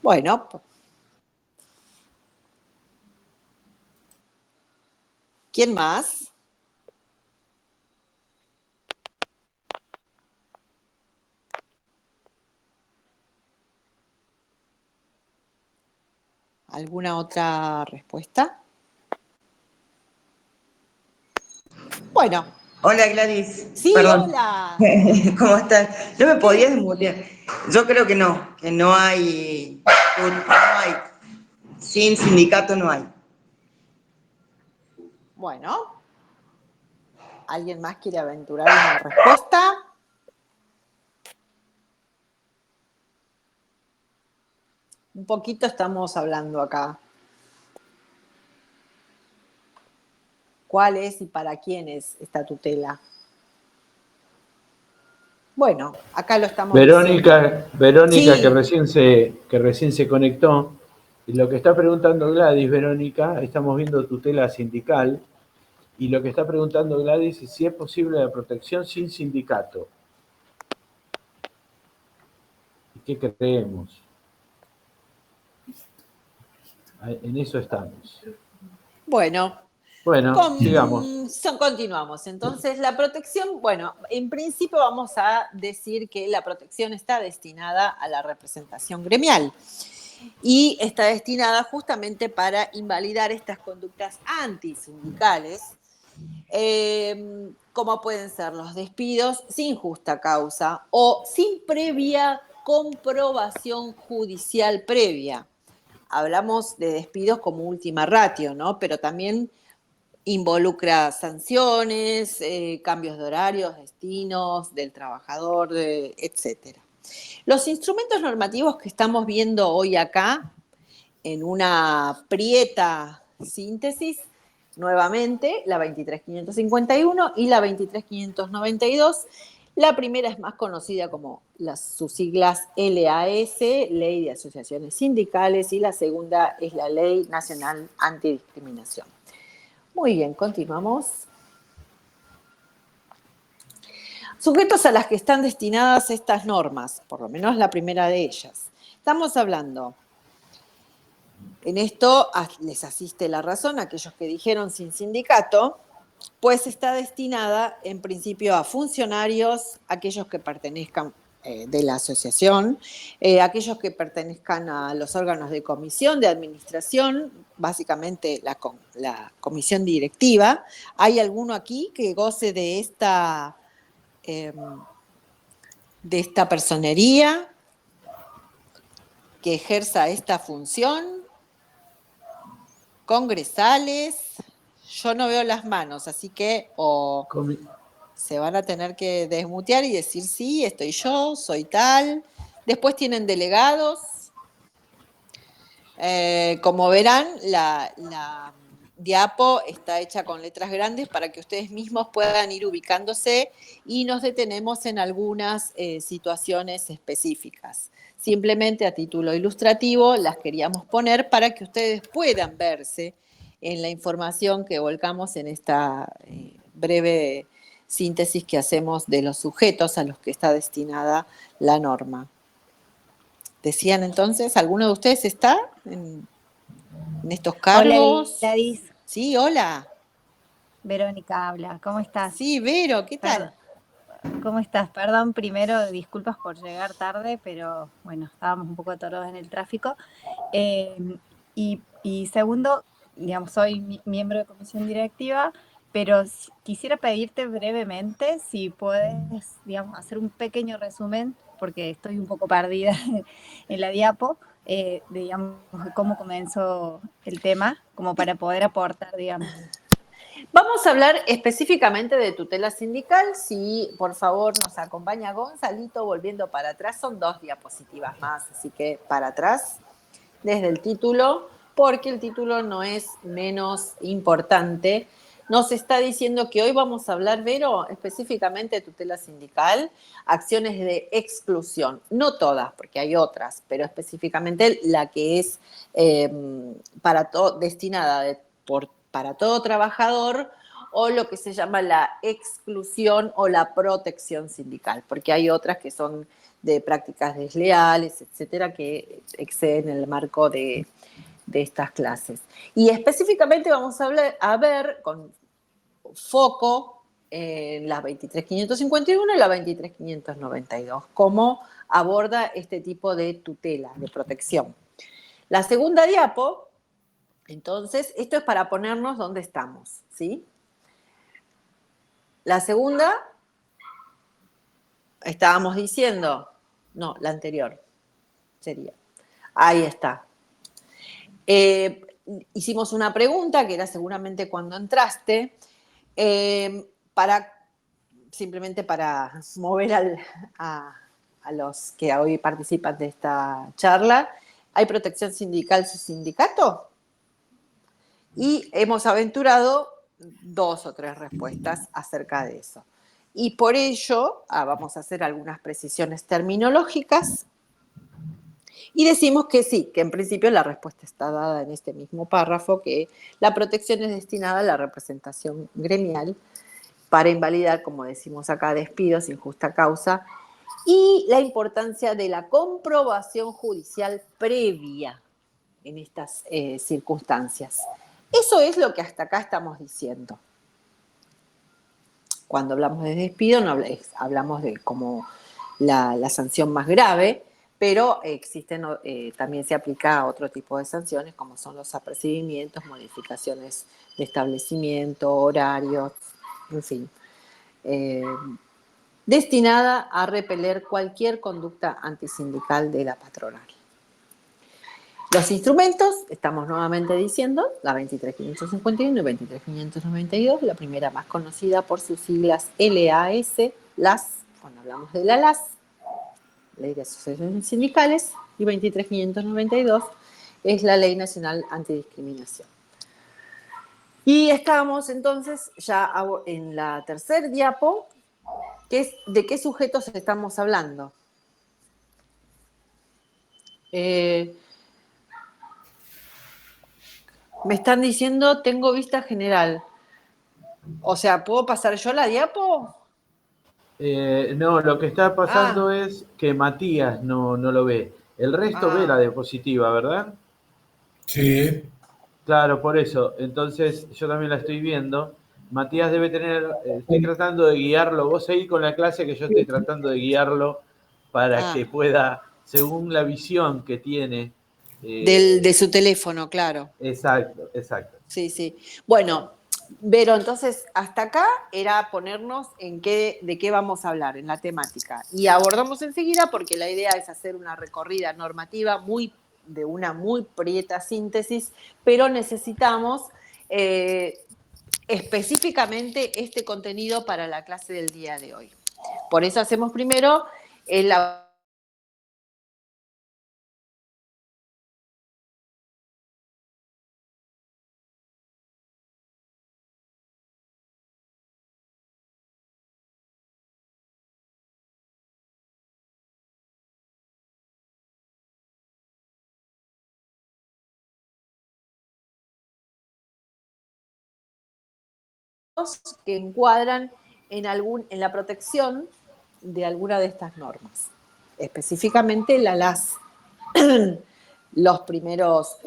Bueno, ¿quién más? ¿Alguna otra respuesta? Bueno. Hola Gladys, Sí, perdón. hola. ¿Cómo estás? ¿No me podías ¿Qué? desmutear? Yo creo que no hay, sin sindicato no hay. Bueno, ¿alguien más quiere aventurar una respuesta? Un poquito estamos hablando acá. ¿Cuál es y para quién es esta tutela? Bueno, acá lo estamos diciendo. Verónica Sí, que recién se conectó, y lo que está preguntando Gladys, Verónica, estamos viendo tutela sindical, y lo que está preguntando Gladys es si es posible la protección sin sindicato. ¿Y qué creemos? En eso estamos. bueno, Bueno, sigamos. continuamos. Entonces, la protección, bueno, en principio vamos a decir que la protección está destinada a la representación gremial y está destinada justamente para invalidar estas conductas antisindicales, como pueden ser los despidos sin justa causa o sin previa comprobación judicial previa. Hablamos de despidos como última ratio, ¿no? Pero también involucra sanciones, cambios de horarios, destinos del trabajador, etcétera. Los instrumentos normativos que estamos viendo hoy acá, en una prieta síntesis, nuevamente la 23.551 y la 23.592. La primera es más conocida como sus siglas LAS, Ley de Asociaciones Sindicales, y la segunda es la Ley Nacional Antidiscriminación. Muy bien, continuamos. Sujetos a las que están destinadas estas normas, por lo menos la primera de ellas. Estamos hablando, en esto les asiste la razón a aquellos que dijeron sin sindicato, pues está destinada en principio a funcionarios, aquellos que pertenezcan de la asociación, aquellos que pertenezcan a los órganos de comisión de administración, básicamente la comisión directiva. ¿Hay alguno aquí que goce de esta personería, que ejerza esta función? Congresales, yo no veo las manos, así que se van a tener que desmutear y decir sí, estoy yo, soy tal. Después tienen delegados. Como verán, la diapo está hecha con letras grandes para que ustedes mismos puedan ir ubicándose, y nos detenemos en algunas situaciones específicas. Simplemente a título ilustrativo las queríamos poner para que ustedes puedan verse en la información que volcamos en esta breve síntesis que hacemos de los sujetos a los que está destinada la norma. Decían entonces, ¿alguno de ustedes está en estos cargos? Hola, Gladys. Sí, hola. Verónica habla. ¿Cómo estás? Sí, Vero, ¿qué tal? ¿Cómo estás? Perdón, primero, disculpas por llegar tarde, pero bueno, estábamos un poco atorados en el tráfico. Y segundo, digamos, soy miembro de comisión directiva, pero quisiera pedirte brevemente si puedes, digamos, hacer un pequeño resumen, porque estoy un poco perdida en la diapo, digamos, de cómo comenzó el tema, como para poder aportar, digamos. Vamos a hablar específicamente de tutela sindical. Si por favor nos acompaña Gonzalito, volviendo para atrás, son 2 diapositivas más, así que para atrás, desde el título, porque el título no es menos importante. Nos está diciendo que hoy vamos a hablar, Vero, específicamente de tutela sindical, acciones de exclusión. No todas, porque hay otras, pero específicamente la que es destinada para todo trabajador, o lo que se llama la exclusión o la protección sindical, porque hay otras que son de prácticas desleales, etcétera, que exceden el marco de estas clases. Y específicamente vamos a ver con foco en las 23.551 y la 23.592, cómo aborda este tipo de tutela, de protección. La segunda diapo, entonces, esto es para ponernos dónde estamos, ¿sí? La segunda, estábamos diciendo, no, la anterior sería. Ahí está. Hicimos una pregunta, que era seguramente cuando entraste, simplemente para mover a los que hoy participan de esta charla. ¿Hay protección sindical sin sindicato? Y hemos aventurado 2 o 3 respuestas acerca de eso. Y por ello vamos a hacer algunas precisiones terminológicas y decimos que sí, que en principio la respuesta está dada en este mismo párrafo, que la protección es destinada a la representación gremial para invalidar, como decimos acá, despidos sin justa causa, y la importancia de la comprobación judicial previa en estas circunstancias. Eso es lo que hasta acá estamos diciendo. Cuando hablamos de despido, no hablamos de como la sanción más grave, pero también se aplica a otro tipo de sanciones, como son los apercibimientos, modificaciones de establecimiento, horarios, en fin. Destinada a repeler cualquier conducta antisindical de la patronal. Los instrumentos, estamos nuevamente diciendo, la 23.551 y 23.592, la primera más conocida por sus siglas LAS, LAS, cuando hablamos de la LAS, Ley de Asociaciones Sindicales, y 23.592 es la Ley Nacional Antidiscriminación. Y estamos entonces ya en la tercera diapo, que es de qué sujetos estamos hablando. Me están diciendo, tengo vista general. O sea, ¿puedo pasar yo la diapo? No, lo que está pasando es que Matías no lo ve. El resto ve la diapositiva, ¿verdad? Sí. Claro, por eso. Entonces, yo también la estoy viendo. Matías debe tener, estoy tratando de guiarlo. Vos seguís con la clase que yo estoy tratando de guiarlo para que pueda, según la visión que tiene. De su teléfono, claro. Exacto. Sí, sí. Bueno, Vero, entonces hasta acá era ponernos de qué vamos a hablar, en la temática. Y abordamos enseguida porque la idea es hacer una recorrida normativa de una muy prieta síntesis, pero necesitamos específicamente este contenido para la clase del día de hoy. Por eso hacemos primero la que encuadran en la protección de alguna de estas normas. Específicamente la LAS, los primeros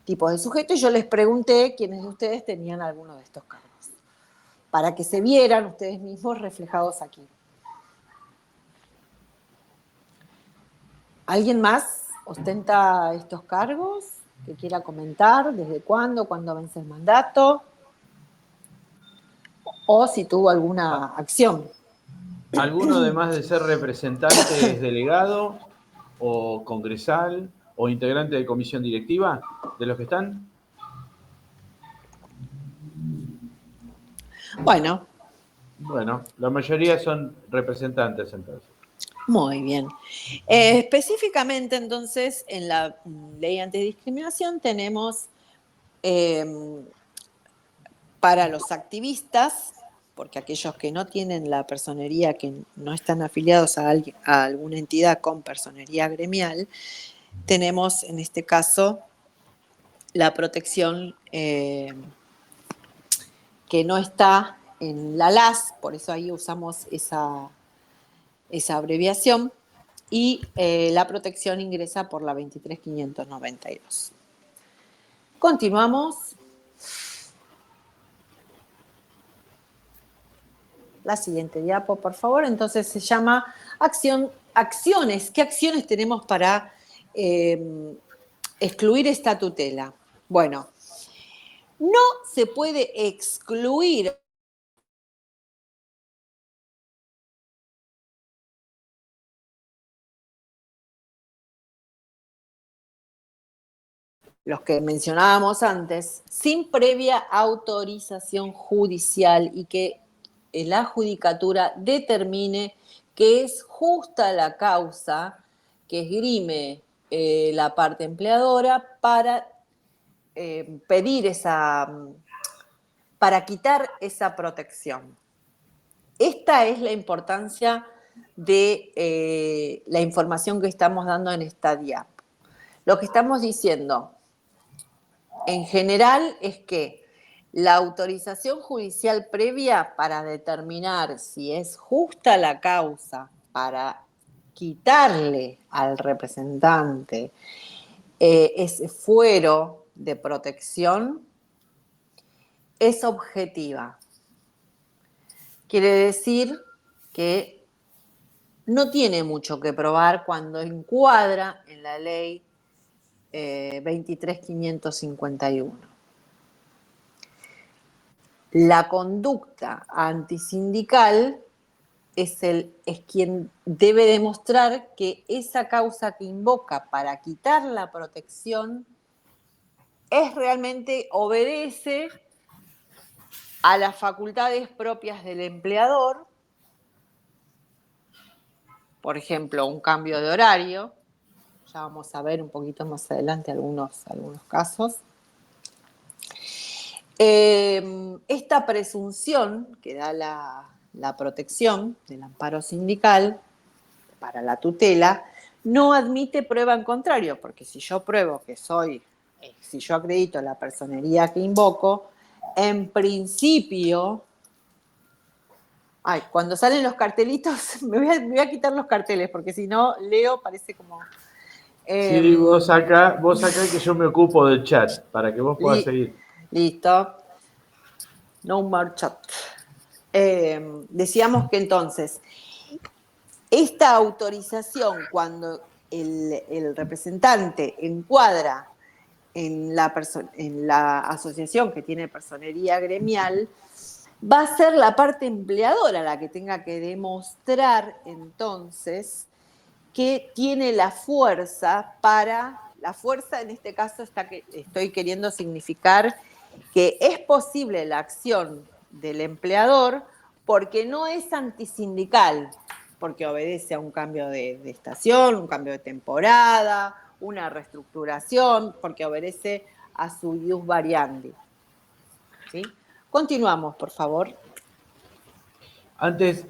tipos de sujetos. Yo les pregunté quiénes de ustedes tenían alguno de estos cargos, para que se vieran ustedes mismos reflejados aquí. ¿Alguien más ostenta estos cargos que quiera comentar? ¿Desde cuándo? ¿Cuándo vence el mandato? O si tuvo alguna acción. ¿Alguno, además de ser representante, es delegado o congresal o integrante de comisión directiva de los que están? Bueno, la mayoría son representantes entonces. Muy bien. Específicamente, entonces, en la ley antidiscriminación tenemos para los activistas, porque aquellos que no tienen la personería, que no están afiliados a alguna entidad con personería gremial, tenemos en este caso la protección que no está en la LAS, por eso ahí usamos esa abreviación, y la protección ingresa por la 23.592. Continuamos. La siguiente diapo, por favor. Entonces se llama acciones. ¿Qué acciones tenemos para excluir esta tutela? Bueno, no se puede excluir los que mencionábamos antes, sin previa autorización judicial y que la judicatura determine que es justa la causa que esgrime la parte empleadora para pedir para quitar esa protección. Esta es la importancia de la información que estamos dando en esta diapo. Lo que estamos diciendo en general es que la autorización judicial previa para determinar si es justa la causa para quitarle al representante ese fuero de protección es objetiva. Quiere decir que no tiene mucho que probar cuando encuadra en la ley 23.551. La conducta antisindical es quien debe demostrar que esa causa que invoca para quitar la protección realmente obedece a las facultades propias del empleador, por ejemplo, un cambio de horario. Ya vamos a ver un poquito más adelante algunos casos. Esta presunción que da la protección del amparo sindical para la tutela no admite prueba en contrario, porque si yo pruebo que si yo acredito la personería que invoco, en principio, cuando salen los cartelitos, me voy a quitar los carteles, porque si no, leo, parece como... Sí, vos acá que yo me ocupo del chat, para que vos puedas seguir. Listo. No more chat. Decíamos que entonces, esta autorización, cuando el representante encuadra en la asociación que tiene personería gremial, va a ser la parte empleadora la que tenga que demostrar entonces que tiene la fuerza en este caso estoy queriendo significar que es posible la acción del empleador porque no es antisindical, porque obedece a un cambio de estación, un cambio de temporada, una reestructuración, porque obedece a su ius variandi. ¿Sí? Continuamos, por favor. Antes,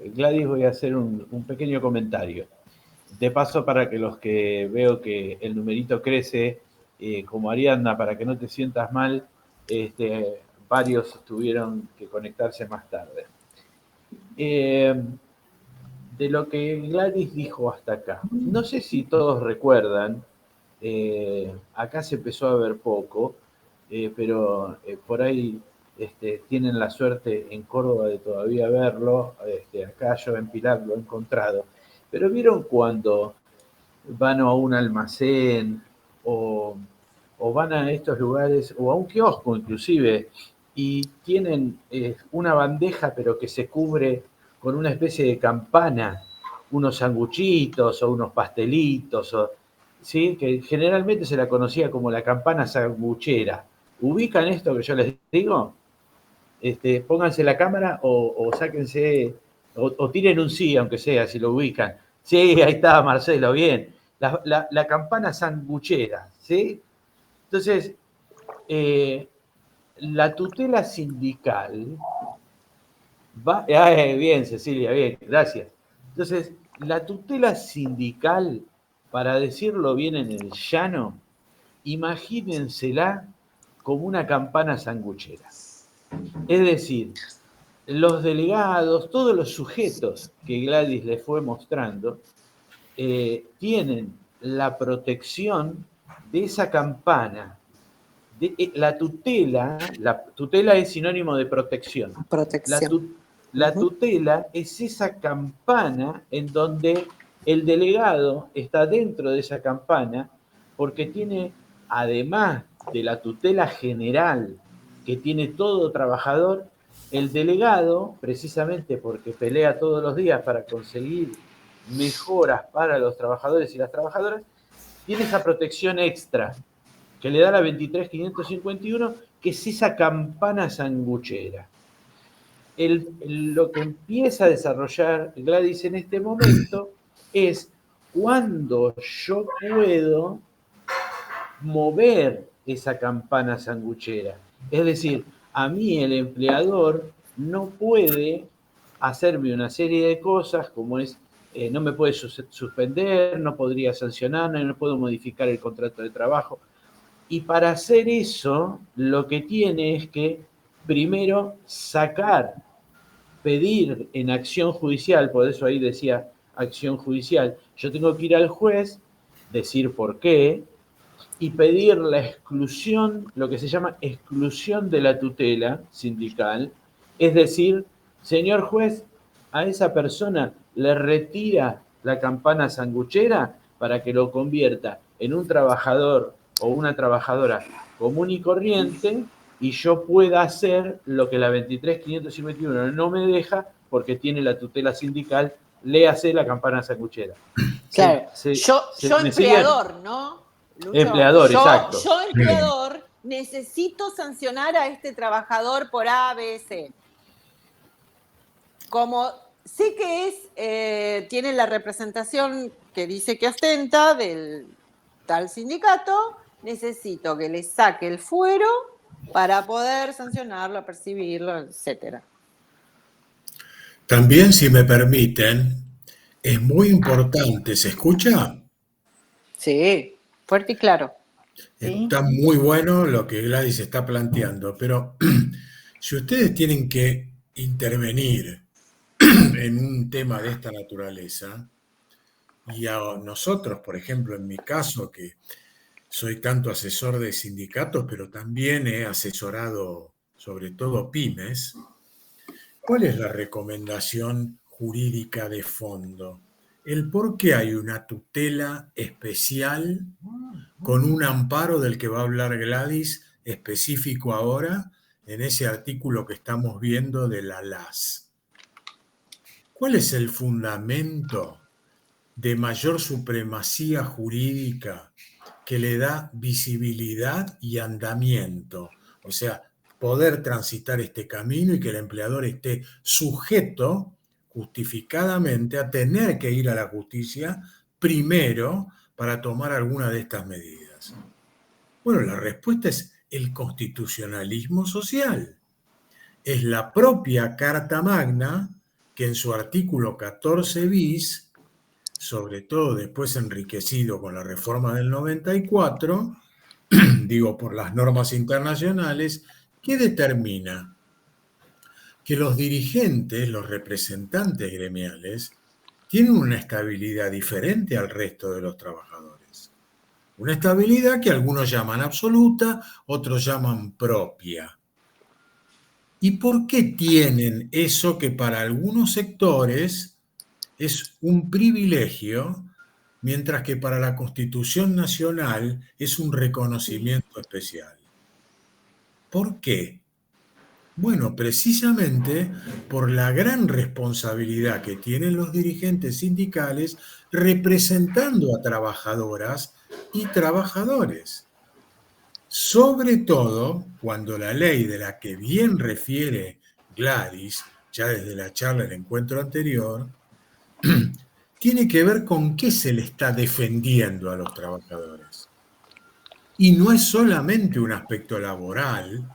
Gladys, voy a hacer un pequeño comentario. De paso, para que los que veo que el numerito crece, como Ariadna, para que no te sientas mal, varios tuvieron que conectarse más tarde. De lo que Gladys dijo hasta acá, no sé si todos recuerdan, acá se empezó a ver poco, pero por ahí tienen la suerte en Córdoba de todavía verlo, acá yo en Pilar lo he encontrado, pero vieron cuando van a un almacén o van a estos lugares o a un kiosco inclusive y tienen una bandeja pero que se cubre con una especie de campana, unos sanguchitos o unos pastelitos, ¿sí? Que generalmente se la conocía como la campana sanguchera. ¿Ubican esto que yo les digo? Pónganse la cámara o sáquense, o tiren un sí, aunque sea, si lo ubican. Sí, ahí está, Marcelo, bien. La campana sanguchera, ¿sí? Entonces, la tutela sindical bien, Cecilia, bien, gracias. Entonces, la tutela sindical, para decirlo bien en el llano, imagínensela como una campana sanguchera. Es decir, los delegados, todos los sujetos que Gladys les fue mostrando, tienen la protección de esa campana. La tutela es sinónimo de protección. Protección. La tutela es esa campana en donde el delegado está dentro de esa campana porque tiene, además de la tutela general que tiene todo trabajador, el delegado, precisamente porque pelea todos los días para conseguir mejoras para los trabajadores y las trabajadoras, tiene esa protección extra que le da la 23.551, que es esa campana sanguchera. Lo que empieza a desarrollar Gladys en este momento es cuando yo puedo mover esa campana sanguchera. Es decir, a mí el empleador no puede hacerme una serie de cosas como es, no me puede suspender, no podría sancionar, no puedo modificar el contrato de trabajo. Y para hacer eso, lo que tiene es que primero pedir en acción judicial, por eso ahí decía acción judicial, yo tengo que ir al juez, decir por qué, y pedir la exclusión, lo que se llama exclusión de la tutela sindical, es decir, señor juez, a esa persona le retira la campana sanguchera para que lo convierta en un trabajador o una trabajadora común y corriente y yo pueda hacer lo que la 23.551 no me deja porque tiene la tutela sindical, léase la campana sanguchera. Claro, yo empleador, ¿no? Lucho, empleador, exacto. Yo empleador necesito sancionar a este trabajador por A, B, C. Como sé que tiene la representación que dice que ostenta del tal sindicato, necesito que le saque el fuero para poder sancionarlo, percibirlo, etcétera. También, si me permiten, es muy importante, ¿se escucha? Sí, fuerte y claro. Está muy bueno lo que Gladys está planteando, pero si ustedes tienen que intervenir en un tema de esta naturaleza, y a nosotros, por ejemplo, en mi caso, que soy tanto asesor de sindicatos, pero también he asesorado sobre todo pymes, ¿cuál es la recomendación jurídica de fondo? El por qué hay una tutela especial con un amparo del que va a hablar Gladys específico ahora en ese artículo que estamos viendo de la LAS. ¿Cuál es el fundamento de mayor supremacía jurídica que le da visibilidad y andamiento? O sea, poder transitar este camino y que el empleador esté sujeto justificadamente a tener que ir a la justicia primero para tomar alguna de estas medidas. Bueno, la respuesta es el constitucionalismo social. Es la propia Carta Magna que en su artículo 14 bis, sobre todo después enriquecido con la reforma del 94, digo por las normas internacionales, que determina que los dirigentes, los representantes gremiales, tienen una estabilidad diferente al resto de los trabajadores. Una estabilidad que algunos llaman absoluta, otros llaman propia. ¿Y por qué tienen eso que para algunos sectores es un privilegio, mientras que para la Constitución Nacional es un reconocimiento especial? ¿Por qué? Bueno, precisamente por la gran responsabilidad que tienen los dirigentes sindicales representando a trabajadoras y trabajadores. Sobre todo cuando la ley de la que bien refiere Gladys, ya desde la charla del encuentro anterior, tiene que ver con qué se le está defendiendo a los trabajadores. Y no es solamente un aspecto laboral,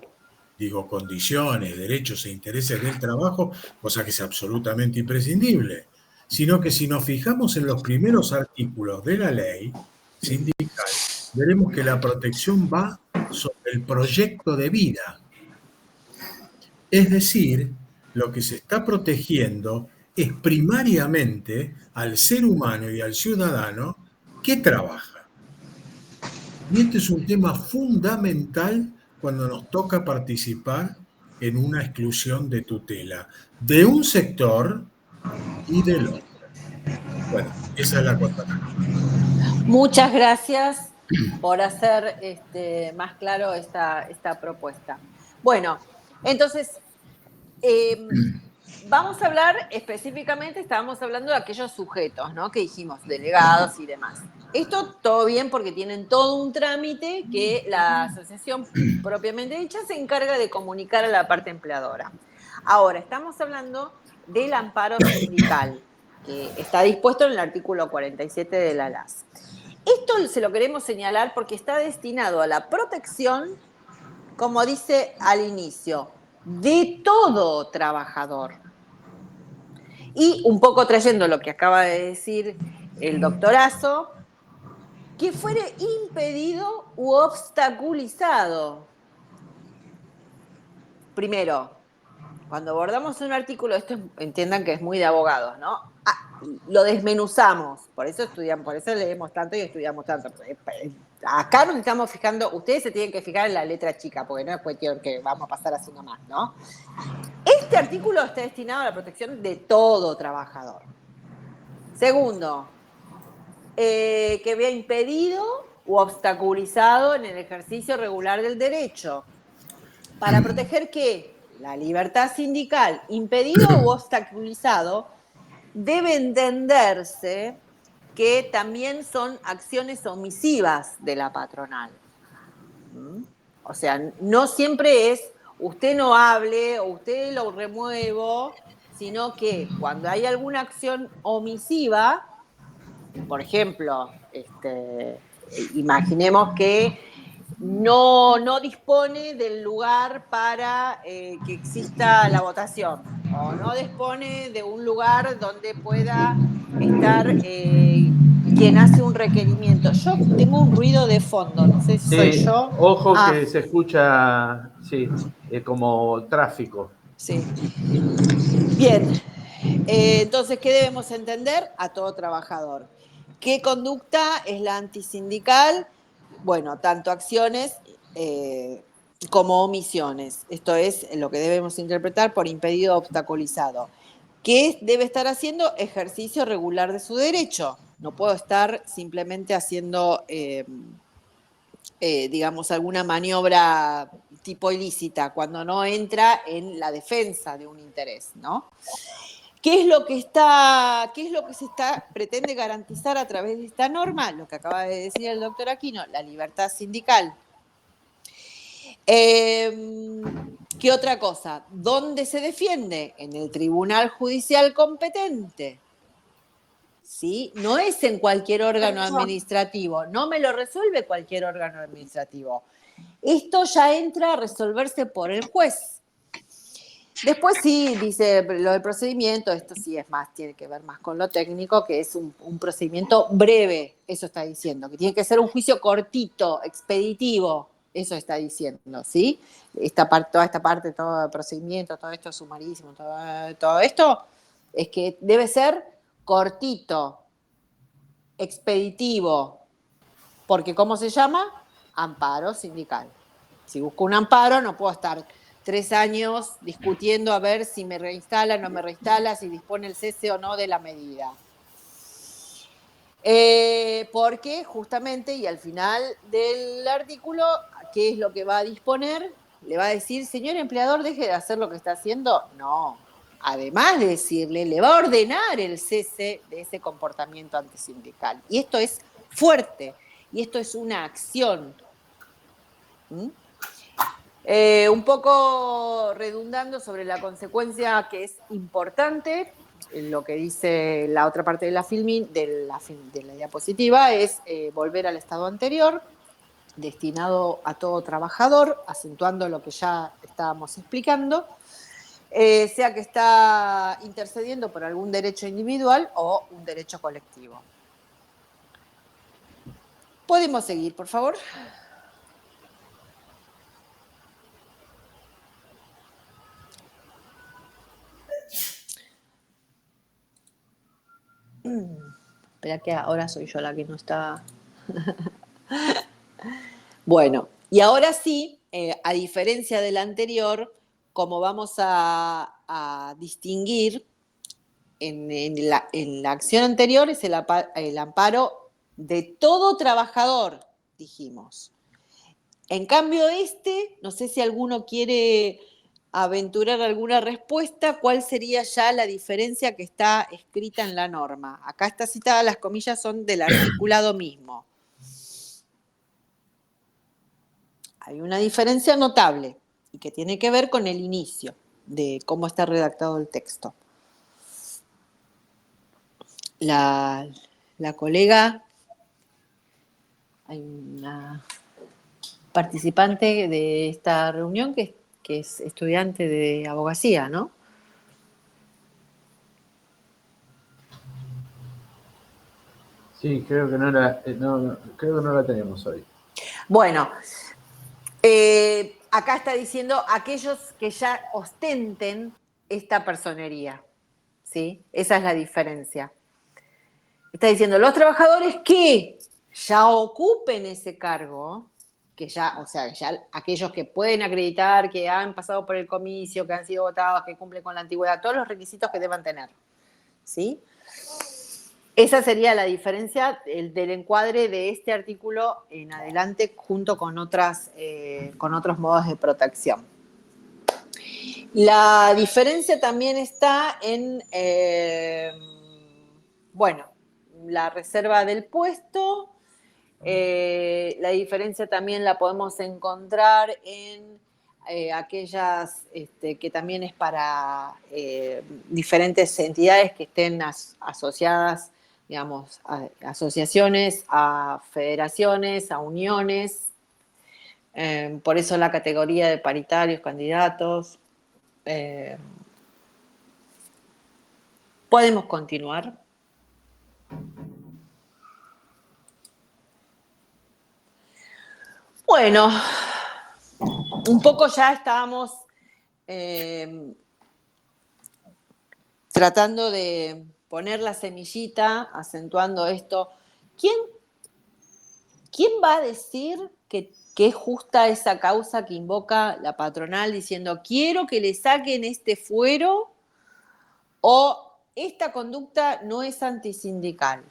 digo, condiciones, derechos e intereses del trabajo, cosa que es absolutamente imprescindible, sino que si nos fijamos en los primeros artículos de la ley sindical, veremos que la protección va sobre el proyecto de vida. Es decir, lo que se está protegiendo es primariamente al ser humano y al ciudadano que trabaja. Y este es un tema fundamental cuando nos toca participar en una exclusión de tutela de un sector y del otro. Bueno, esa es la acotación. Muchas gracias por hacer más claro esta propuesta. Bueno, entonces, vamos a hablar específicamente, estábamos hablando de aquellos sujetos, ¿no? Que dijimos, delegados y demás. Esto todo bien porque tienen todo un trámite que la asociación propiamente dicha se encarga de comunicar a la parte empleadora. Ahora, estamos hablando del amparo sindical, que está dispuesto en el artículo 47 de la LAS. Esto se lo queremos señalar porque está destinado a la protección, como dice al inicio, de todo trabajador. Y un poco trayendo lo que acaba de decir el doctorazo, que fuere impedido u obstaculizado. Primero, cuando abordamos un artículo, esto entiendan que es muy de abogados, ¿no? Lo desmenuzamos, por eso estudiamos, por eso leemos tanto y estudiamos tanto. Acá nos estamos fijando, ustedes se tienen que fijar en la letra chica, porque no es cuestión que vamos a pasar así nomás, ¿no? Este artículo está destinado a la protección de todo trabajador. Segundo, que vea impedido u obstaculizado en el ejercicio regular del derecho. Para proteger ¿qué? La libertad sindical. Impedido u obstaculizado debe entenderse que también son acciones omisivas de la patronal. O sea, no siempre es usted no hable o usted lo remuevo, sino que cuando hay alguna acción omisiva, por ejemplo, imaginemos que no dispone del lugar para que exista la votación, o no dispone de un lugar donde pueda estar quien hace un requerimiento. Yo tengo un ruido de fondo, no sé si soy Sí, yo. ojo que se escucha, sí, como tráfico. Sí. Bien. Entonces, ¿qué debemos entender? A todo trabajador. ¿Qué conducta es la antisindical? Bueno, tanto acciones como omisiones. Esto es lo que debemos interpretar por impedido o obstaculizado. ¿Qué debe estar haciendo? Ejercicio regular de su derecho. No puedo estar simplemente haciendo, digamos, alguna maniobra tipo ilícita cuando no entra en la defensa de un interés, ¿no? ¿Qué es lo que pretende garantizar a través de esta norma? Lo que acaba de decir el doctor Aquino, la libertad sindical. ¿Qué otra cosa? ¿Dónde se defiende? En el tribunal judicial competente. ¿Sí? No es en cualquier órgano administrativo, no me lo resuelve cualquier órgano administrativo. Esto ya entra a resolverse por el juez. Después sí, dice lo del procedimiento, esto sí es más, tiene que ver más con lo técnico, que es un procedimiento breve, eso está diciendo, que tiene que ser un juicio cortito, expeditivo, eso está diciendo, ¿sí? Toda esta parte, todo el procedimiento, todo esto sumarísimo, todo esto, es que debe ser cortito, expeditivo, porque ¿cómo se llama? Amparo sindical. Si busco un amparo, no puedo estar 3 años discutiendo a ver si me reinstala o no me reinstala, si dispone el cese o no de la medida. Porque justamente, y al final del artículo, ¿qué es lo que va a disponer? Le va a decir, señor empleador, deje de hacer lo que está haciendo. No. Además de decirle, le va a ordenar el cese de ese comportamiento antisindical. Y esto es fuerte, y esto es una acción. Un poco redundando sobre la consecuencia que es importante, lo que dice la otra parte de de la diapositiva es volver al estado anterior, destinado a todo trabajador, acentuando lo que ya estábamos explicando, sea que está intercediendo por algún derecho individual o un derecho colectivo. ¿Podemos seguir, por favor? Espera que ahora soy yo la que no está. Bueno, y ahora sí, a diferencia del anterior, como vamos a distinguir, en la acción anterior es el amparo de todo trabajador, dijimos. En cambio, no sé si alguno quiere aventurar alguna respuesta, ¿cuál sería ya la diferencia que está escrita en la norma? Acá está citada, las comillas son del articulado mismo. Hay una diferencia notable y que tiene que ver con el inicio de cómo está redactado el texto. La colega, hay una participante de esta reunión que es estudiante de abogacía, ¿no? Sí, creo que creo que no la tenemos hoy. Bueno, acá está diciendo aquellos que ya ostenten esta personería, ¿sí? Esa es la diferencia. Está diciendo los trabajadores que ya ocupen ese cargo, que ya, o sea, ya aquellos que pueden acreditar que han pasado por el comicio, que han sido votados, que cumplen con la antigüedad, todos los requisitos que deban tener, ¿sí? Esa sería la diferencia del encuadre de este artículo en adelante junto con otros modos de protección. La diferencia también está en, la reserva del puesto. La diferencia también la podemos encontrar en aquellas que también es para diferentes entidades que estén asociadas, digamos, a asociaciones, a federaciones, a uniones. Por eso la categoría de paritarios, candidatos. Podemos continuar. Bueno, un poco ya estábamos tratando de poner la semillita, acentuando esto. ¿Quién va a decir que es justa esa causa que invoca la patronal diciendo quiero que le saquen este fuero o esta conducta no es antisindical?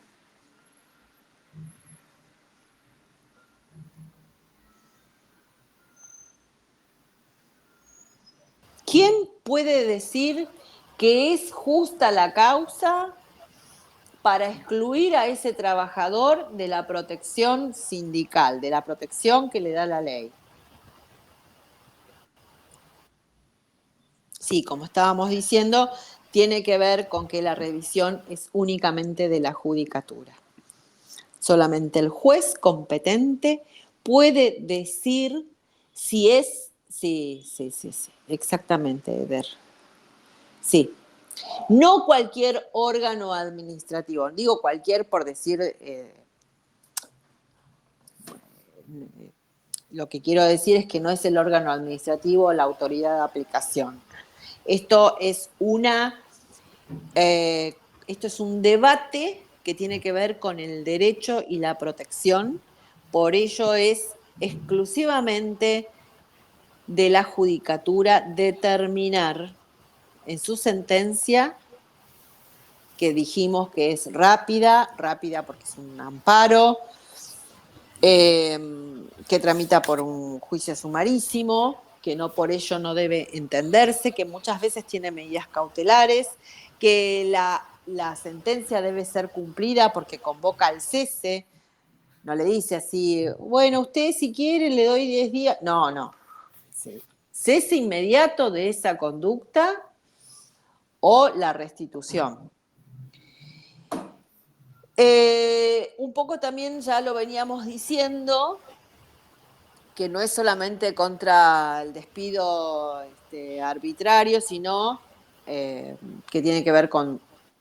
¿Quién puede decir que es justa la causa para excluir a ese trabajador de la protección sindical, de la protección que le da la ley? Sí, como estábamos diciendo, tiene que ver con que la revisión es únicamente de la judicatura. Solamente el juez competente puede decir si es... Sí, exactamente, Eder. Sí. No cualquier órgano administrativo, digo cualquier por decir, lo que quiero decir es que no es el órgano administrativo la autoridad de aplicación. Esto es un debate que tiene que ver con el derecho y la protección, por ello es exclusivamente de la judicatura determinar en su sentencia, que dijimos que es rápida porque es un amparo, que tramita por un juicio sumarísimo, que no por ello no debe entenderse, que muchas veces tiene medidas cautelares, que la sentencia debe ser cumplida porque convoca al cese, no le dice así, bueno, usted si quiere le doy 10 días, no. Sí. Cese inmediato de esa conducta o la restitución. Un poco también ya lo veníamos diciendo, que no es solamente contra el despido arbitrario, sino que tiene que ver con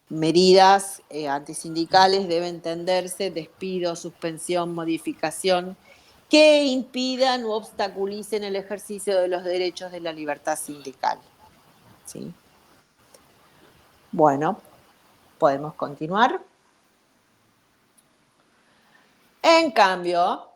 medidas antisindicales, debe entenderse despido, suspensión, modificación, que impidan u obstaculicen el ejercicio de los derechos de la libertad sindical. ¿Sí? Bueno, podemos continuar. En cambio,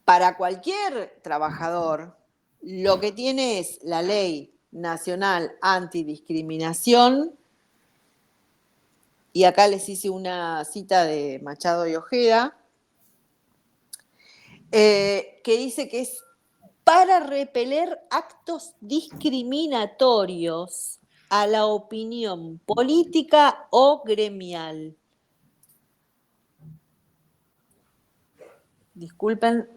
para cualquier trabajador, lo que tiene es la Ley Nacional Antidiscriminación, y acá les hice una cita de Machado y Ojeda, que dice que es para repeler actos discriminatorios a la opinión política o gremial. Disculpen,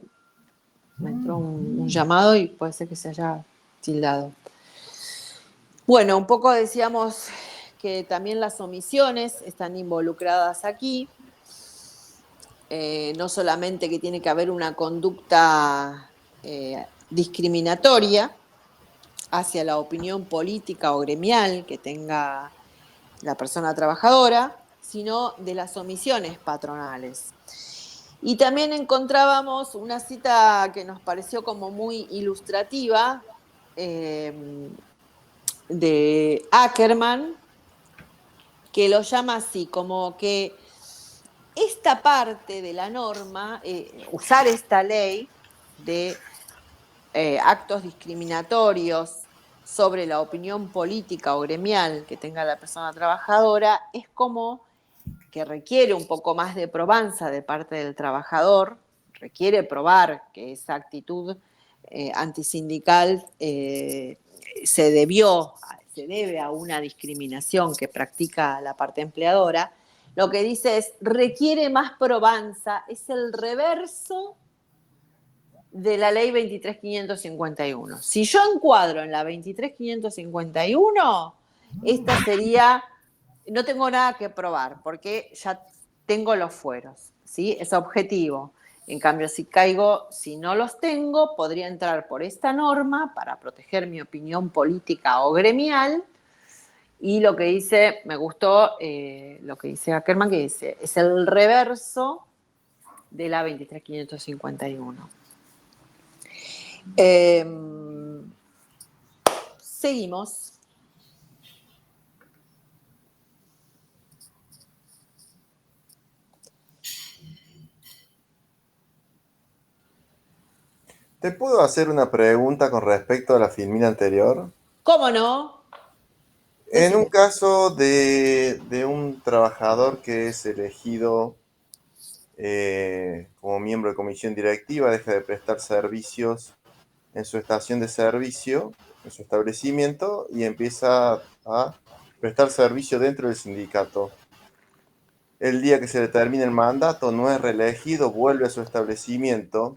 me entró un llamado y puede ser que se haya tildado. Bueno, un poco decíamos que también las omisiones están involucradas aquí. No solamente que tiene que haber una conducta discriminatoria hacia la opinión política o gremial que tenga la persona trabajadora, sino de las omisiones patronales. Y también encontrábamos una cita que nos pareció como muy ilustrativa de Ackerman, que lo llama así, como que esta parte de la norma, usar esta ley de actos discriminatorios sobre la opinión política o gremial que tenga la persona trabajadora, es como que requiere un poco más de probanza de parte del trabajador, requiere probar que esa actitud antisindical se debe a una discriminación que practica la parte empleadora. Lo que dice es, requiere más probanza, es el reverso de la ley 23.551. Si yo encuadro en la 23.551, esta sería, no tengo nada que probar, porque ya tengo los fueros, ¿sí? Es objetivo. En cambio, si no los tengo, podría entrar por esta norma para proteger mi opinión política o gremial. Y lo que dice, me gustó lo que dice Ackerman, que dice, es el reverso de la 23.551. Seguimos. ¿Te puedo hacer una pregunta con respecto a la filmina anterior? ¿Cómo no? En un caso de un trabajador que es elegido como miembro de comisión directiva, deja de prestar servicios en su estación de servicio, en su establecimiento, y empieza a prestar servicio dentro del sindicato. El día que se le termine el mandato, no es reelegido, vuelve a su establecimiento,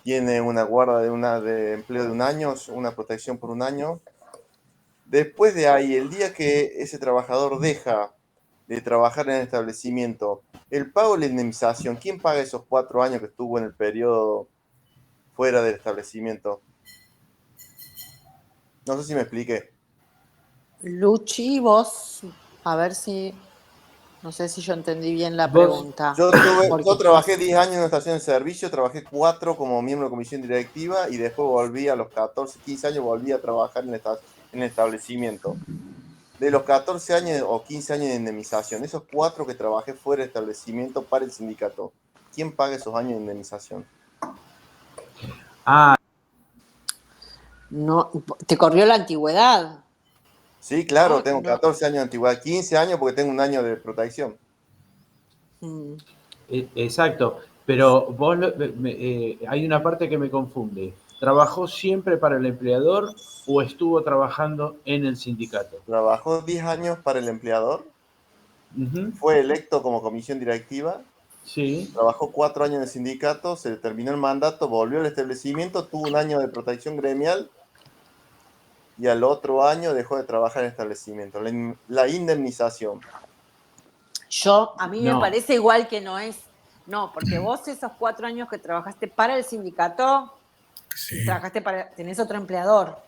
tiene una guarda de empleo de un año, una protección por un año. Después de ahí, el día que ese trabajador deja de trabajar en el establecimiento, el pago de la indemnización, ¿quién paga esos 4 años que estuvo en el periodo fuera del establecimiento? No sé si me expliqué. Luchi, vos, a ver si, no sé si yo entendí bien la pregunta. Yo trabajé 10 años en una estación de servicio, trabajé 4 como miembro de comisión directiva y después volví a los 14, 15 años, volví a trabajar en el establecimiento. De los 14 años o 15 años de indemnización, esos 4 que trabajé fuera del establecimiento para el sindicato, ¿quién paga esos años de indemnización? No, ¿te corrió la antigüedad? Sí, claro, tengo 14 años de antigüedad, 15 años porque tengo un año de protección. Exacto, pero vos hay una parte que me confunde. ¿Trabajó siempre para el empleador o estuvo trabajando en el sindicato? Trabajó 10 años para el empleador, fue electo como comisión directiva, sí. Trabajó 4 años en el sindicato, se le terminó el mandato, volvió al establecimiento, tuvo un año de protección gremial y al otro año dejó de trabajar en el establecimiento. La indemnización. A mí me parece igual que no es. No, porque vos esos 4 años que trabajaste para el sindicato, Sí. tenés otro empleador.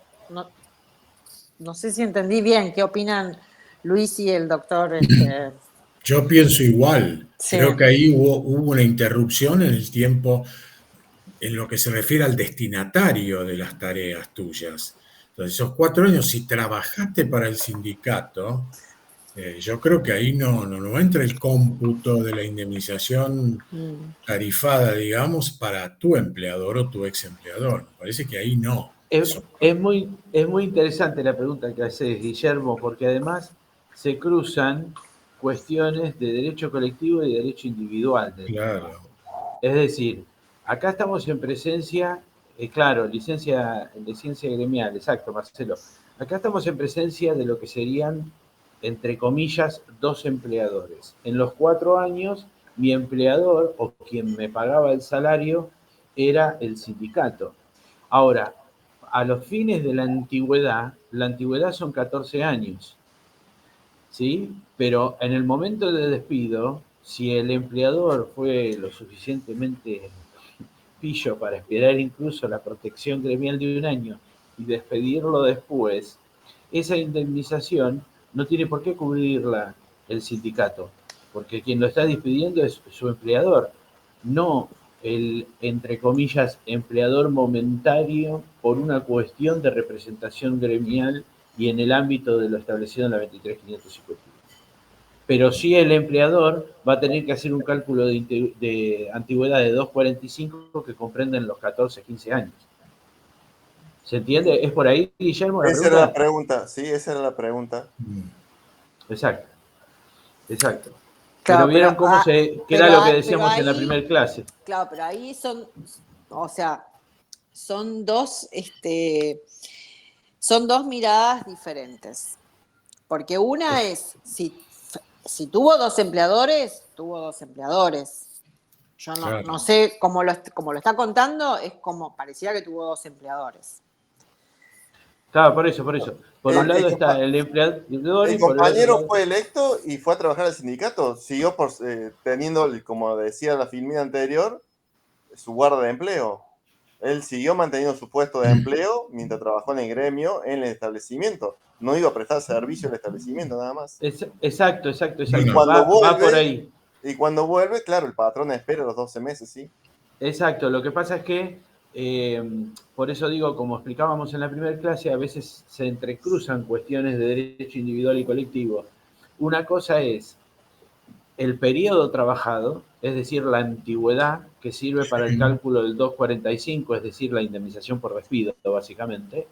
No sé si entendí bien. ¿Qué opinan Luis y el doctor? Yo pienso igual. Sí. Creo que ahí hubo una interrupción en el tiempo en lo que se refiere al destinatario de las tareas tuyas. Entonces, esos 4 años, si trabajaste para el sindicato, Yo creo que ahí no entra el cómputo de la indemnización tarifada, digamos, para tu empleador o tu ex empleador. Me parece que ahí no. Es muy interesante la pregunta que haces, Guillermo, porque además se cruzan cuestiones de derecho colectivo y derecho individual del Claro, trabajo. Es decir, acá estamos en presencia, claro, licencia gremial, exacto, Marcelo. Acá estamos en presencia de lo que serían, entre comillas, dos empleadores. En los 4 años, mi empleador o quien me pagaba el salario era el sindicato. Ahora, a los fines de la antigüedad son 14 años, ¿sí? Pero en el momento de despido, si el empleador fue lo suficientemente pillo para esperar incluso la protección gremial de 1 año y despedirlo después, esa indemnización no tiene por qué cubrirla el sindicato, porque quien lo está despidiendo es su empleador, no el, entre comillas, empleador momentario por una cuestión de representación gremial y en el ámbito de lo establecido en la 23.551. Pero sí el empleador va a tener que hacer un cálculo de antigüedad de 2,45 que comprenden los 14, 15 años. ¿Se entiende? ¿Es por ahí, Guillermo, la Esa era la pregunta? pregunta, sí, esa era la pregunta. Exacto, exacto. Pero Claro, vieron cómo que era lo que pero decíamos en la ahí, primera clase. claro, pero ahí son, o sea, son dos, son dos miradas diferentes. Porque una es, si tuvo dos empleadores, tuvo dos empleadores. Yo claro. no sé, como lo está contando, es como parecía que tuvo dos empleadores. Claro, por eso. Por un lado El está el empleador El y por el otro compañero lado... fue electo y fue a trabajar al sindicato. Siguió teniendo, como decía la filmina anterior, su guarda de empleo. Él siguió manteniendo su puesto de empleo mientras trabajó en el gremio, en el establecimiento. No iba a prestar servicio al establecimiento nada más. Exacto. Y No. cuando Va por vuelve, ahí. claro, el patrón espera los 12 meses, ¿sí? Exacto, lo que pasa es que, por eso digo, como explicábamos en la primera clase, a veces se entrecruzan cuestiones de derecho individual y colectivo. Una cosa es el periodo trabajado, es decir, la antigüedad que sirve para el cálculo del 2,45, es decir, la indemnización por despido, básicamente.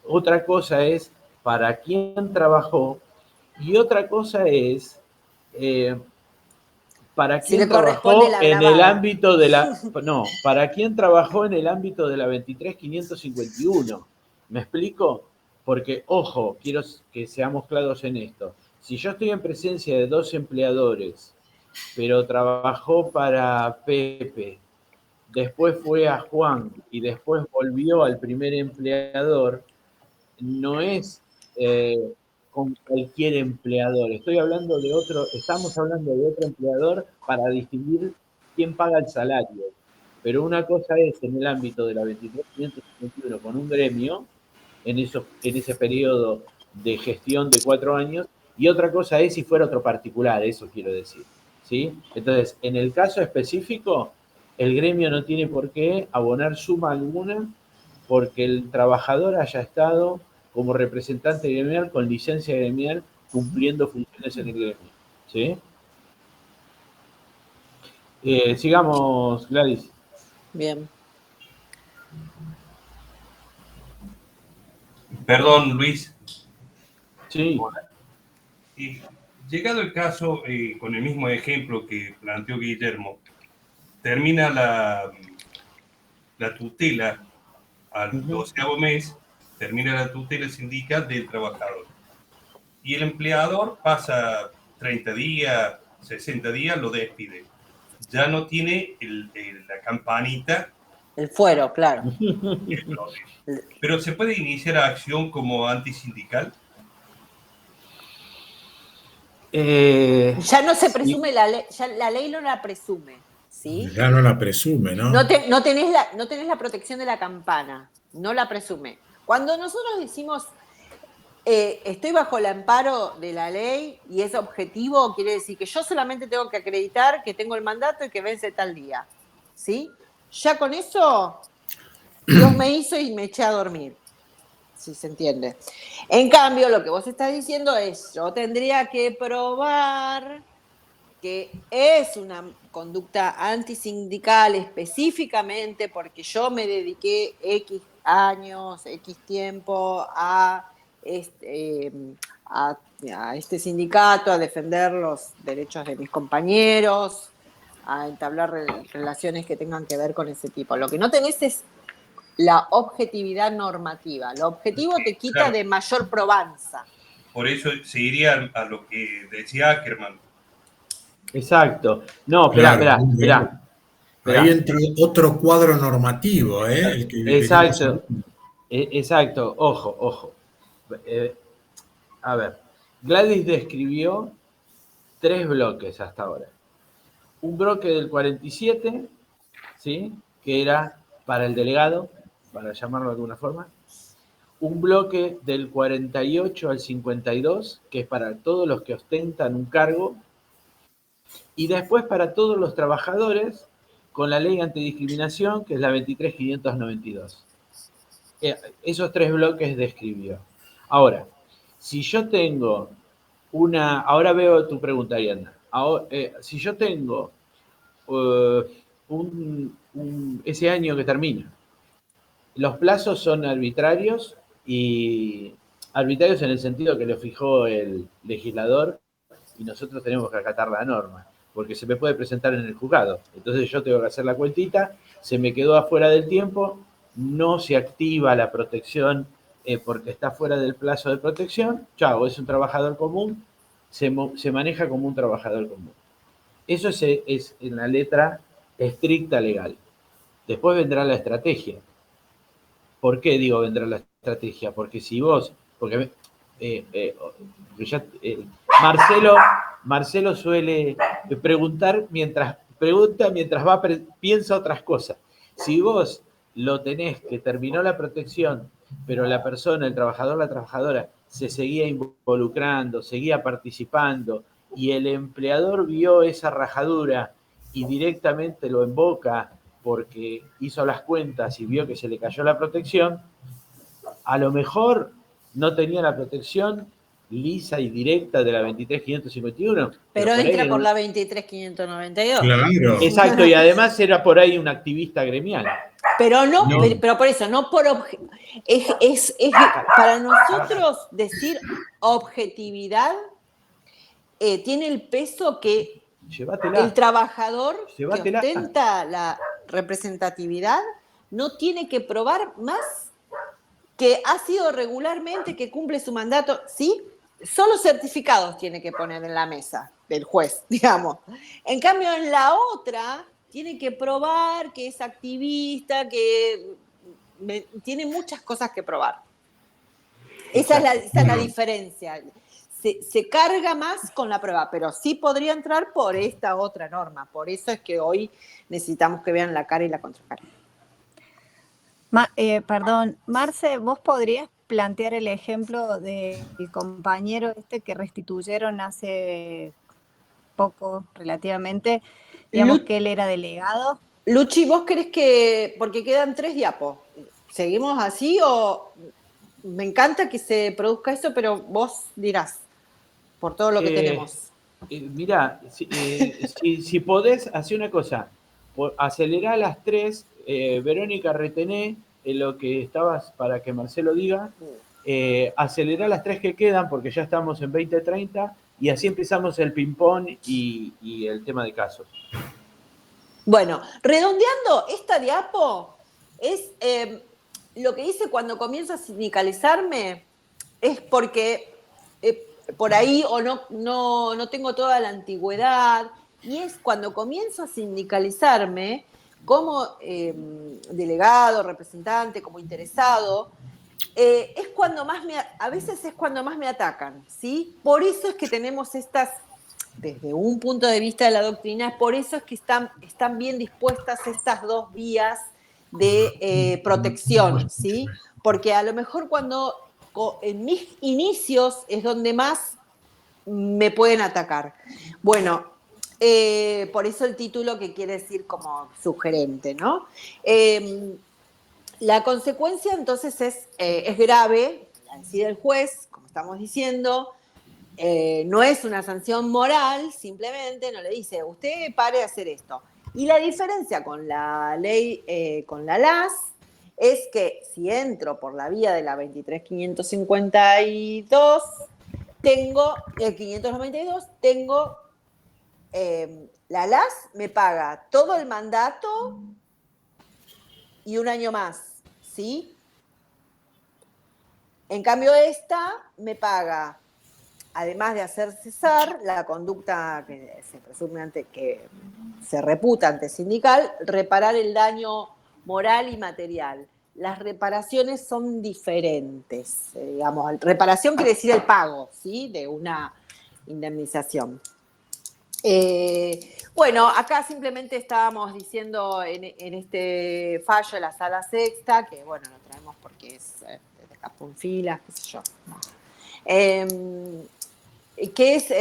Otra cosa es para quién trabajó y otra cosa es para Si quién le corresponde trabajó la en el bravada. ámbito de la... No, para quién trabajó en el ámbito de la 23.551. ¿Me explico? Porque, ojo, quiero que seamos claros en esto. Si yo estoy en presencia de dos empleadores, pero trabajó para Pepe, después fue a Juan y después volvió al primer empleador, no es con cualquier empleador. Estamos hablando de otro empleador para distinguir quién paga el salario. Pero una cosa es en el ámbito de la 23.551 con un gremio, en ese periodo de gestión de 4 años, y otra cosa es si fuera otro particular, eso quiero decir. ¿Sí? Entonces, en el caso específico, el gremio no tiene por qué abonar suma alguna porque el trabajador haya estado como representante gremial con licencia gremial cumpliendo funciones en el gremio. ¿Sí? Sigamos, Gladys. Bien. Perdón, Luis. Sí. Llegado el caso, con el mismo ejemplo que planteó Guillermo, termina la tutela al 12º mes, termina la tutela sindical del trabajador. Y el empleador pasa 30 días, 60 días, lo despide. Ya no tiene la campanita. El fuero, claro. Pero ¿se puede iniciar acción como antisindical? Ya no se presume la ley, ya la ley no la presume, ¿sí? Ya no la presume, ¿no? No tenés la protección de la campana, no la presume. Cuando nosotros decimos estoy bajo el amparo de la ley y es objetivo, quiere decir que yo solamente tengo que acreditar que tengo el mandato y que vence tal día, ¿sí? Ya con eso Dios me hizo y me eché a dormir, si se entiende. En cambio, lo que vos estás diciendo es, yo tendría que probar que es una conducta antisindical específicamente porque yo me dediqué X años, X tiempo a este sindicato, a defender los derechos de mis compañeros, a entablar relaciones que tengan que ver con ese tipo. Lo que no tenés es la objetividad normativa. Lo objetivo te quita Claro. de mayor probanza. Por eso se iría a lo que decía Ackerman. Exacto. No, Claro, muy bien. esperá. Ahí entra otro cuadro normativo, el que venimos Exacto, hablando. exacto. Ojo. A ver, Gladys describió 3 bloques hasta ahora. Un bloque del 47, ¿sí? Que era para el delegado, para llamarlo de alguna forma. Un bloque del 48 al 52, que es para todos los que ostentan un cargo. Y después para todos los trabajadores, con la ley antidiscriminación, que es la 23.592. Esos 3 bloques describió. Ahora, si yo tengo ahora veo tu pregunta, Ariana. Si yo tengo ese año que termina, los plazos son arbitrarios y arbitrarios en el sentido que lo fijó el legislador y nosotros tenemos que acatar la norma, porque se me puede presentar en el juzgado. Entonces yo tengo que hacer la cuentita, se me quedó afuera del tiempo, no se activa la protección porque está fuera del plazo de protección, chao, es un trabajador común, se maneja como un trabajador común. Eso es en la letra estricta legal. Después vendrá la estrategia. ¿Por qué digo vendrá la estrategia? Porque si vos, Marcelo suele preguntar mientras piensa otras cosas. Si vos lo tenés que terminó la protección, pero la persona, el trabajador, la trabajadora, se seguía involucrando, seguía participando, y el empleador vio esa rajadura y directamente lo invoca porque hizo las cuentas y vio que se le cayó la protección, a lo mejor no tenía la protección lisa y directa de la 23.551. Pero entra por la 23.592. Claro. Exacto, y además era por ahí un activista gremial. Pero no. Pero por eso, no por es para nosotros decir objetividad tiene el peso que el trabajador que ostenta la representatividad no tiene que probar más que ha sido regularmente, que cumple su mandato, ¿sí? Solo certificados tiene que poner en la mesa del juez, digamos. En cambio, en la otra, tiene que probar que es activista, que tiene muchas cosas que probar. Esa es la diferencia. Se carga más con la prueba, pero sí podría entrar por esta otra norma. Por eso es que hoy necesitamos que vean la cara y la contracara. Perdón, Marce, ¿vos podrías plantear el ejemplo del compañero que restituyeron hace poco, relativamente, digamos que él era delegado? Luchi, ¿vos querés que, porque quedan 3 diapos, seguimos así o me encanta que se produzca eso, pero vos dirás, por todo lo que tenemos? Mirá, si podés, hacer una cosa, acelerá las 3, Verónica, retené lo que estabas para que Marcelo diga, acelerá las 3 que quedan porque ya estamos en 20:30 y así empezamos el ping-pong y el tema de casos. Bueno, redondeando, esta diapo es lo que hice cuando comienzo a sindicalizarme, es porque por ahí o no tengo toda la antigüedad, y es cuando comienzo a sindicalizarme como delegado, representante, como interesado, es cuando más a veces es cuando más me atacan, ¿sí? Por eso es que tenemos estas, desde un punto de vista de la doctrina, por eso es que están bien dispuestas estas 2 vías de protección, ¿sí? Porque a lo mejor cuando en mis inicios es donde más me pueden atacar. Bueno, por eso el título, que quiere decir como sugerente, ¿no? La consecuencia entonces es grave, la decide el juez, como estamos diciendo, no es una sanción moral, simplemente no le dice, usted pare de hacer esto. Y la diferencia con la ley, con la LAS, es que si entro por la vía de la 23.552, tengo, 592, tengo, la LAS me paga todo el mandato y un año más, ¿sí? En cambio, esta me paga, además de hacer cesar la conducta que se presume que se reputa antisindical, reparar el daño moral y material. Las reparaciones son diferentes, digamos, reparación quiere decir el pago, ¿sí? De una indemnización. Bueno, acá simplemente estábamos diciendo en este fallo de la sala sexta, que bueno, lo traemos porque es de Capunfilas, qué sé yo. Que es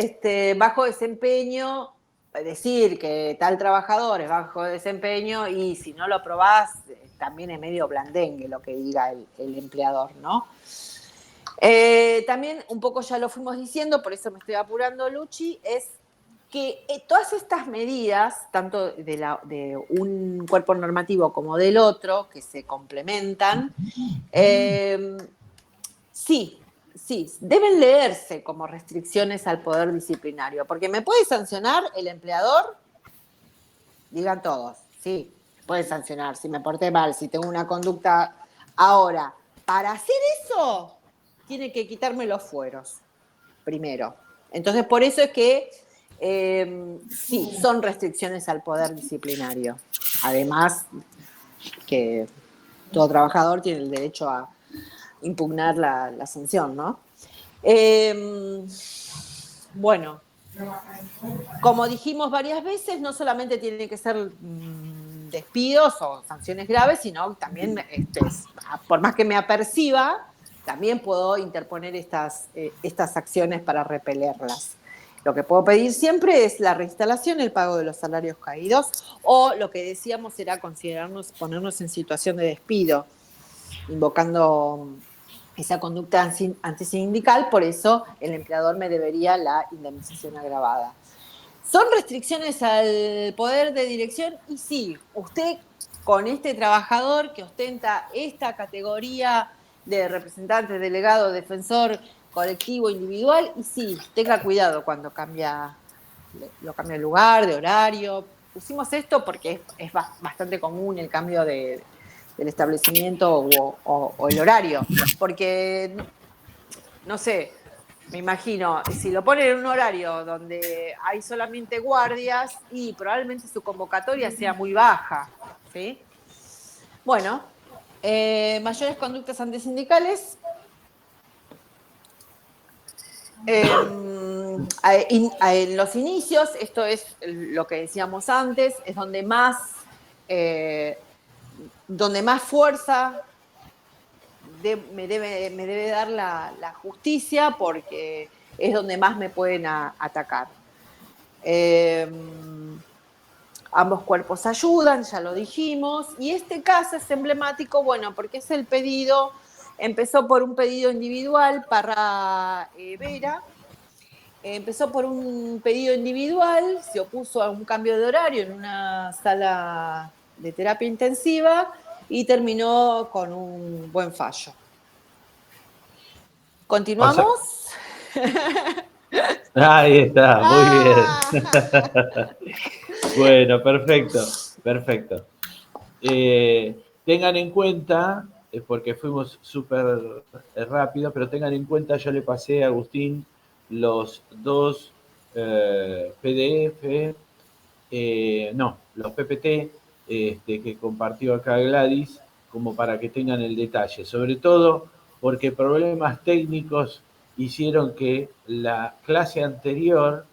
bajo desempeño, decir que tal trabajador es bajo desempeño y si no lo aprobás, también es medio blandengue lo que diga el empleador, ¿no? También un poco ya lo fuimos diciendo, por eso me estoy apurando, Luchi, es que todas estas medidas, tanto de un cuerpo normativo como del otro, que se complementan, sí, deben leerse como restricciones al poder disciplinario, porque me puede sancionar el empleador, digan todos, sí, puede sancionar si me porté mal, si tengo una conducta. Ahora, para hacer eso, tiene que quitarme los fueros, primero. Entonces, por eso es que sí, son restricciones al poder disciplinario. Además, que todo trabajador tiene el derecho a impugnar la sanción, ¿no? Bueno, como dijimos varias veces, no solamente tienen que ser despidos o sanciones graves, sino también, por más que me aperciba, también puedo interponer estas acciones para repelerlas. Lo que puedo pedir siempre es la reinstalación, el pago de los salarios caídos, o lo que decíamos era ponernos en situación de despido, invocando esa conducta antisindical, por eso el empleador me debería la indemnización agravada. ¿Son restricciones al poder de dirección? Y sí, usted con este trabajador que ostenta esta categoría de representante, delegado, defensor, colectivo, individual, y sí, tenga cuidado cuando lo cambia de lugar, de horario. Pusimos esto porque es bastante común el cambio del establecimiento o el horario, porque, no sé, me imagino, si lo ponen en un horario donde hay solamente guardias y probablemente su convocatoria sea muy baja, ¿sí? Bueno, mayores conductas antisindicales. En los inicios, esto es lo que decíamos antes, es donde más fuerza me debe dar la justicia, porque es donde más me pueden atacar. Ambos cuerpos ayudan, ya lo dijimos, y este caso es emblemático, bueno, porque es el pedido, empezó por un pedido individual, Parra Vera, empezó por un pedido individual, se opuso a un cambio de horario en una sala de terapia intensiva y terminó con un buen fallo. ¿Continuamos? Ahí está, muy bien. Bueno, perfecto. Tengan en cuenta, porque fuimos súper rápido, pero tengan en cuenta, yo le pasé a Agustín los dos PDF, los PPT que compartió acá Gladys, como para que tengan el detalle, sobre todo porque problemas técnicos hicieron que la clase anterior,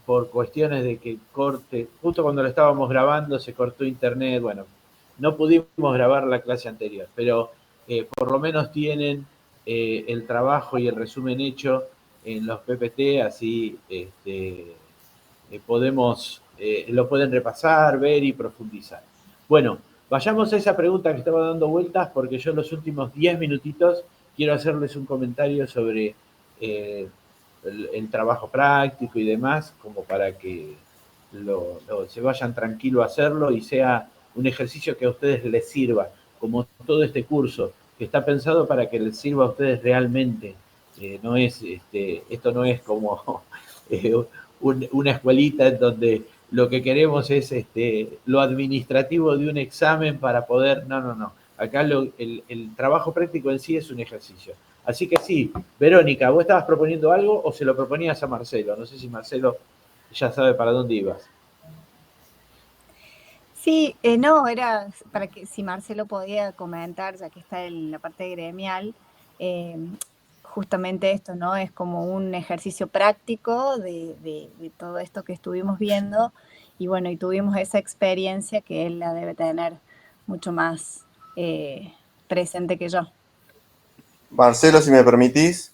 por cuestiones de que corte, justo cuando lo estábamos grabando se cortó internet, bueno, no pudimos grabar la clase anterior, pero por lo menos tienen el trabajo y el resumen hecho en los PPT, así lo pueden repasar, ver y profundizar. Bueno, Vayamos a esa pregunta que estaba dando vueltas, porque yo en los últimos 10 minutitos quiero hacerles un comentario sobre el trabajo práctico y demás, como para que se vayan tranquilo a hacerlo y sea un ejercicio que a ustedes les sirva, como todo este curso, que está pensado para que les sirva a ustedes realmente. No es, esto no es como una escuelita en donde lo que queremos es lo administrativo de un examen para poder... No. Acá el trabajo práctico en sí es un ejercicio. Así que sí, Verónica, ¿vos estabas proponiendo algo o se lo proponías a Marcelo? No sé si Marcelo ya sabe para dónde ibas. Sí, no, era para que si Marcelo podía comentar, ya que está en la parte gremial, justamente esto, ¿no? Es como un ejercicio práctico de todo esto que estuvimos viendo y bueno, y tuvimos esa experiencia que él la debe tener mucho más presente que yo. Marcelo, si me permitís,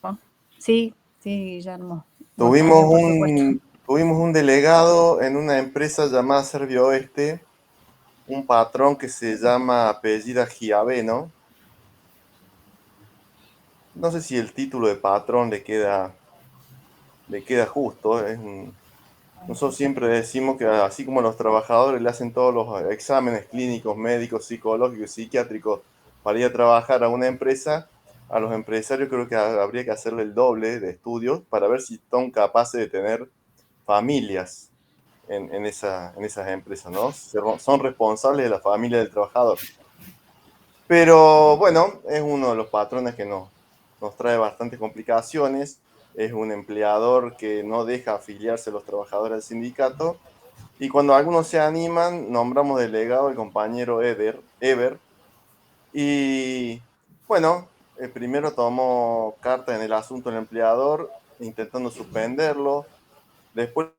¿No? Sí, Guillermo. Vos tuvimos también, por supuesto. un delegado en una empresa llamada Servio Oeste, un patrón que se llama apellida Giaveno. No sé si el título de patrón le queda justo. Nosotros siempre decimos que así como los trabajadores le hacen todos los exámenes clínicos, médicos, psicológicos, psiquiátricos para ir a trabajar a una empresa, a los empresarios creo que habría que hacerle el doble de estudios para ver si son capaces de tener familias en esas empresas, ¿no? Son responsables de la familia del trabajador. Pero bueno, es uno de los patrones que nos trae bastantes complicaciones. Es un empleador que no deja afiliarse a los trabajadores al sindicato. Y cuando algunos se animan, nombramos delegado al compañero Ever. Y bueno, primero tomó carta en el asunto el empleador, intentando suspenderlo. Después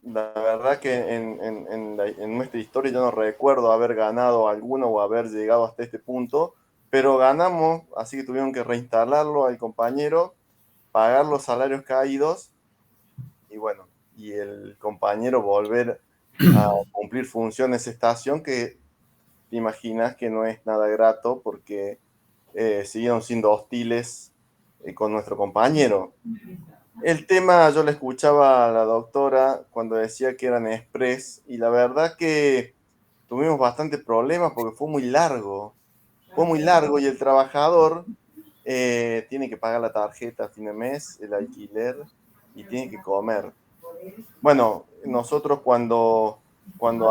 la verdad que en nuestra historia yo no recuerdo haber ganado alguno o haber llegado hasta este punto, pero ganamos, así que tuvieron que reinstalarlo al compañero, pagar los salarios caídos y bueno, y el compañero volver a cumplir funciones de estación que te imaginas que no es nada grato porque siguieron siendo hostiles con nuestro compañero. El tema, yo le escuchaba a la doctora cuando decía que eran express y la verdad que tuvimos bastantes problemas porque fue muy largo. Fue muy largo y el trabajador tiene que pagar la tarjeta a fin de mes, el alquiler y tiene que comer. Bueno, nosotros cuando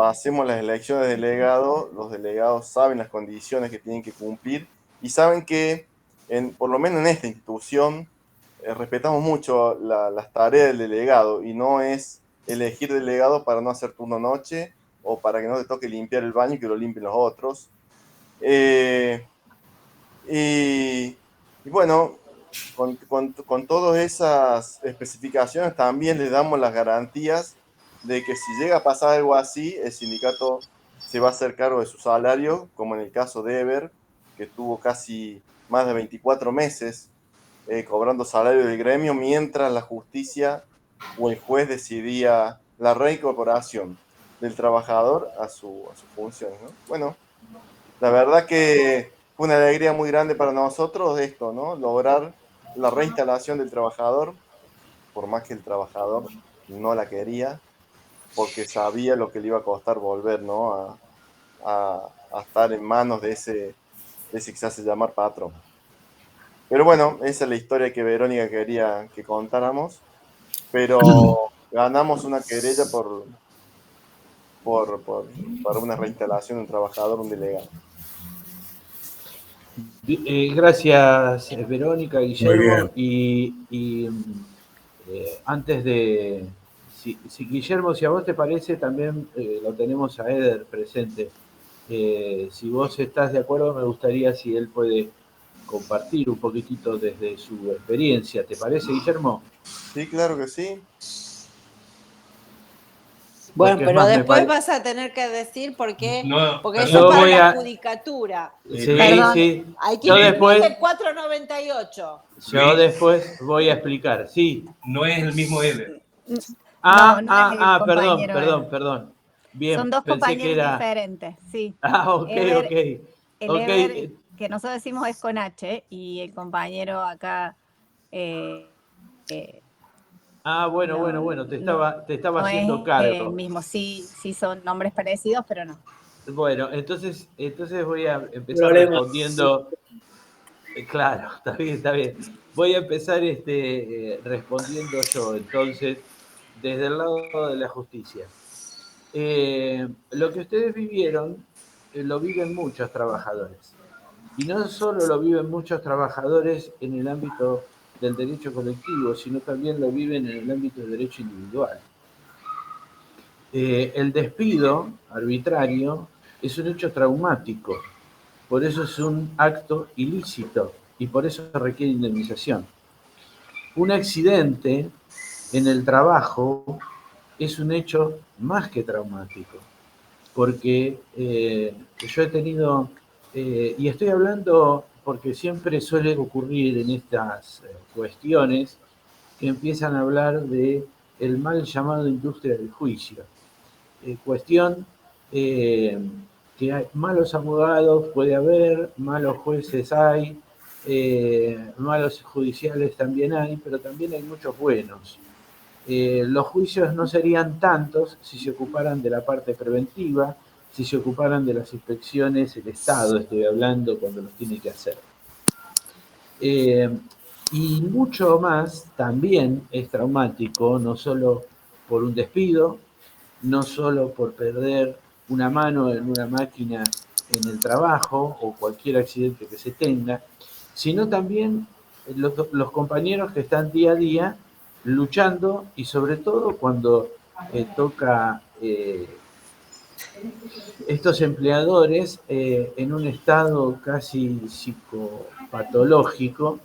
hacemos las elecciones de delegados, los delegados saben las condiciones que tienen que cumplir y saben que, por lo menos en esta institución, respetamos mucho las tareas del delegado y no es elegir delegado para no hacer turno noche o para que no te toque limpiar el baño y que lo limpien los otros. Y bueno, con todas esas especificaciones también le damos las garantías de que si llega a pasar algo así, el sindicato se va a hacer cargo de su salario, como en el caso de Ever, que tuvo casi más de 24 meses cobrando salario del gremio mientras la justicia o el juez decidía la reincorporación del trabajador a sus funciones, ¿no? Bueno, la verdad que fue una alegría muy grande para nosotros esto, ¿no? Lograr la reinstalación del trabajador, por más que el trabajador no la quería, porque sabía lo que le iba a costar volver, ¿no? A estar en manos de ese que se hace llamar patrón. Pero bueno, esa es la historia que Verónica quería que contáramos, pero ganamos una querella para una reinstalación de un trabajador, un delegado. Gracias, Verónica, Muy Guillermo. bien. Antes de... Si Guillermo, si a vos te parece, también lo tenemos a Eder presente. Si vos estás de acuerdo, me gustaría si él puede compartir un poquitito desde su experiencia. ¿Te parece, Guillermo? Sí, claro que sí. Bueno, Porque es pero más, me después pare- vas a tener que decir por qué, No, porque perdón. eso es Yo para voy la a... judicatura. Sí, Perdón. sí. Hay que Yo cumplir después, el 498. yo Luis, después voy a explicar. Sí. no es el mismo Eder. No, no es el Perdón, compañero Eder. perdón. Son Bien, dos pensé que compañeros era... diferentes, sí. Ok, Eder, ok. el Ok. Eder que nosotros decimos es con H y el compañero acá eh, eh, Bueno, te estaba no es haciendo el cargo. mismo. Sí, sí son nombres parecidos, pero no. Bueno, entonces voy a empezar Problema. respondiendo. Claro, está bien, está bien. Voy a empezar respondiendo yo, entonces, desde el lado de la justicia. Lo que ustedes vivieron, lo viven muchos trabajadores. Y no solo lo viven muchos trabajadores en el ámbito del derecho colectivo, sino también lo viven en el ámbito del derecho individual. El despido arbitrario es un hecho traumático, por eso es un acto ilícito y por eso requiere indemnización. Un accidente en el trabajo es un hecho más que traumático, porque yo he tenido, y estoy hablando porque siempre suele ocurrir en estas cuestiones que empiezan a hablar de el mal llamado industria del juicio. Cuestión eh, que hay malos abogados puede haber, malos jueces hay, malos judiciales también hay, pero también hay muchos buenos. Los juicios no serían tantos si se ocuparan de la parte preventiva, si se ocuparan de las inspecciones, el Estado, estoy hablando, cuando los tiene que hacer. Y mucho más también es traumático, no solo por un despido, no solo por perder una mano en una máquina en el trabajo o cualquier accidente que se tenga, sino también los compañeros que están día a día luchando y sobre todo cuando toca estos empleadores en un estado casi psicopatológico,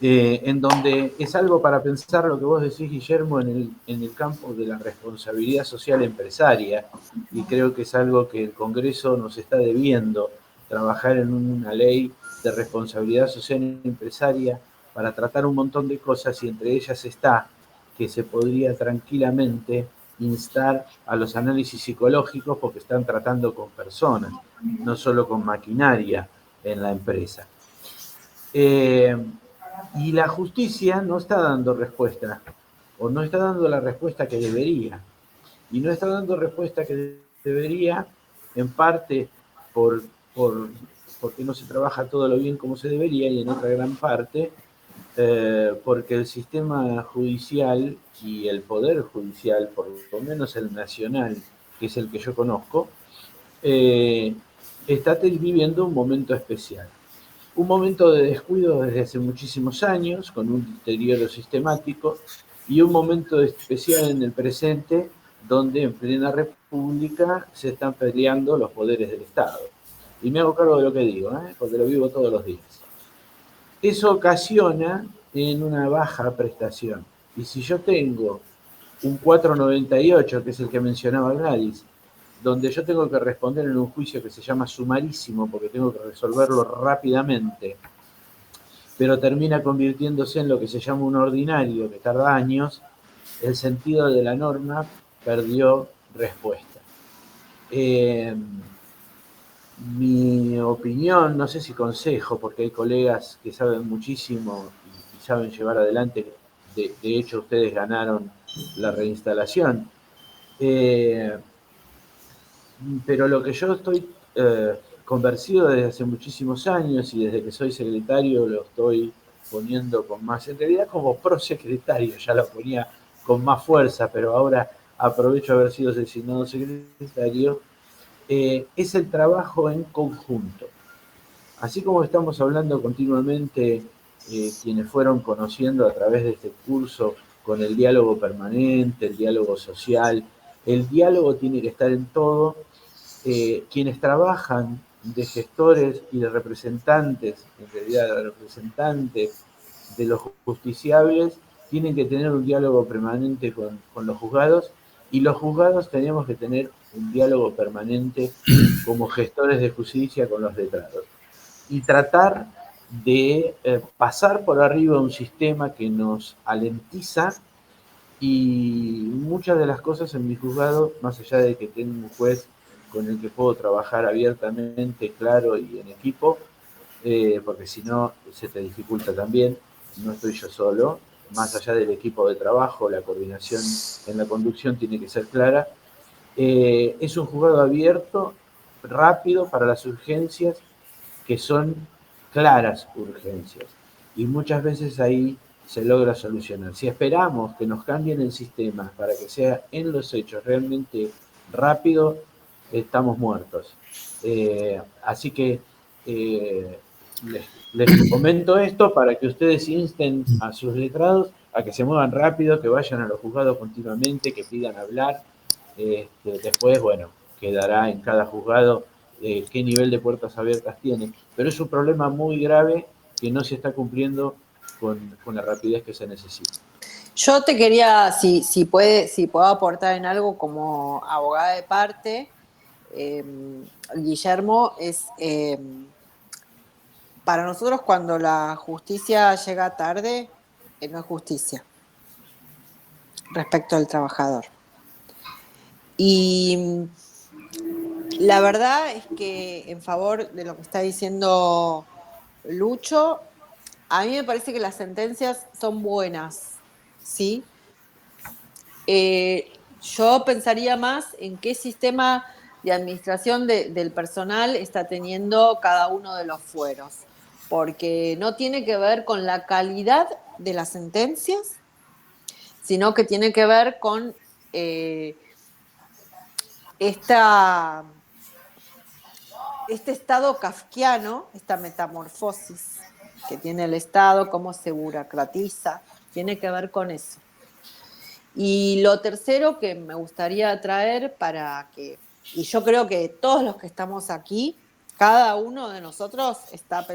en donde es algo para pensar lo que vos decís, Guillermo, en el campo de la responsabilidad social empresaria, y creo que es algo que el Congreso nos está debiendo, trabajar en una ley de responsabilidad social empresaria para tratar un montón de cosas, y entre ellas está que se podría tranquilamente instar a los análisis psicológicos porque están tratando con personas, no solo con maquinaria en la empresa. Y la justicia no está dando respuesta, o no está dando la respuesta que debería. Y no está dando respuesta que debería, en parte por, por, porque no se trabaja todo lo bien como se debería, y en otra gran parte porque el sistema judicial y el poder judicial, por lo menos el nacional, que es el que yo conozco, está viviendo un momento especial. Un momento de descuido desde hace muchísimos años, con un deterioro sistemático, y un momento especial en el presente, donde en plena república se están peleando los poderes del Estado. Y me hago cargo de lo que digo, porque lo vivo todos los días. Eso ocasiona en una baja prestación. Y si yo tengo un 498, que es el que mencionaba Gladys, donde yo tengo que responder en un juicio que se llama sumarísimo, porque tengo que resolverlo rápidamente, pero termina convirtiéndose en lo que se llama un ordinario, que tarda años, el sentido de la norma perdió respuesta. Mi opinión, no sé si consejo, porque hay colegas que saben muchísimo y saben llevar adelante, de hecho ustedes ganaron la reinstalación. Pero lo que yo estoy convencido desde hace muchísimos años, y desde que soy secretario lo estoy poniendo con más, en realidad como prosecretario ya lo ponía con más fuerza, pero ahora aprovecho haber sido designado secretario, es el trabajo en conjunto. Así como estamos hablando continuamente, quienes fueron conociendo a través de este curso, con el diálogo permanente, el diálogo social, el diálogo tiene que estar en todo. Quienes trabajan de gestores y de representantes, en realidad de representantes de los justiciables, tienen que tener un diálogo permanente con los juzgados, y los juzgados tenemos que tener un diálogo permanente como gestores de justicia con los letrados. Y tratar de pasar por arriba un sistema que nos alentiza, y muchas de las cosas en mi juzgado, más allá de que tengo un juez con el que puedo trabajar abiertamente, claro y en equipo, porque si no se te dificulta también, no estoy yo solo, más allá del equipo de trabajo, la coordinación en la conducción tiene que ser clara. Es un juzgado abierto, rápido para las urgencias que son claras urgencias, y muchas veces ahí se logra solucionar. Si esperamos que nos cambien el sistema para que sea en los hechos realmente rápido, estamos muertos. Así que les comento esto para que ustedes insten a sus letrados a que se muevan rápido, que vayan a los juzgados continuamente, que pidan hablar. Después, bueno, quedará en cada juzgado qué nivel de puertas abiertas tiene, pero es un problema muy grave que no se está cumpliendo con la rapidez que se necesita. Yo te quería, si puedo aportar en algo como abogada de parte, Guillermo, para nosotros cuando la justicia llega tarde, no es justicia respecto al trabajador. Y la verdad es que en favor de lo que está diciendo Lucho, a mí me parece que las sentencias son buenas, ¿sí? Yo pensaría más en qué sistema de administración del personal está teniendo cada uno de los fueros, porque no tiene que ver con la calidad de las sentencias, sino que tiene que ver con este estado kafkiano, esta metamorfosis que tiene el Estado, cómo se burocratiza, tiene que ver con eso. Y lo tercero que me gustaría traer y yo creo que todos los que estamos aquí, cada uno de nosotros está pensando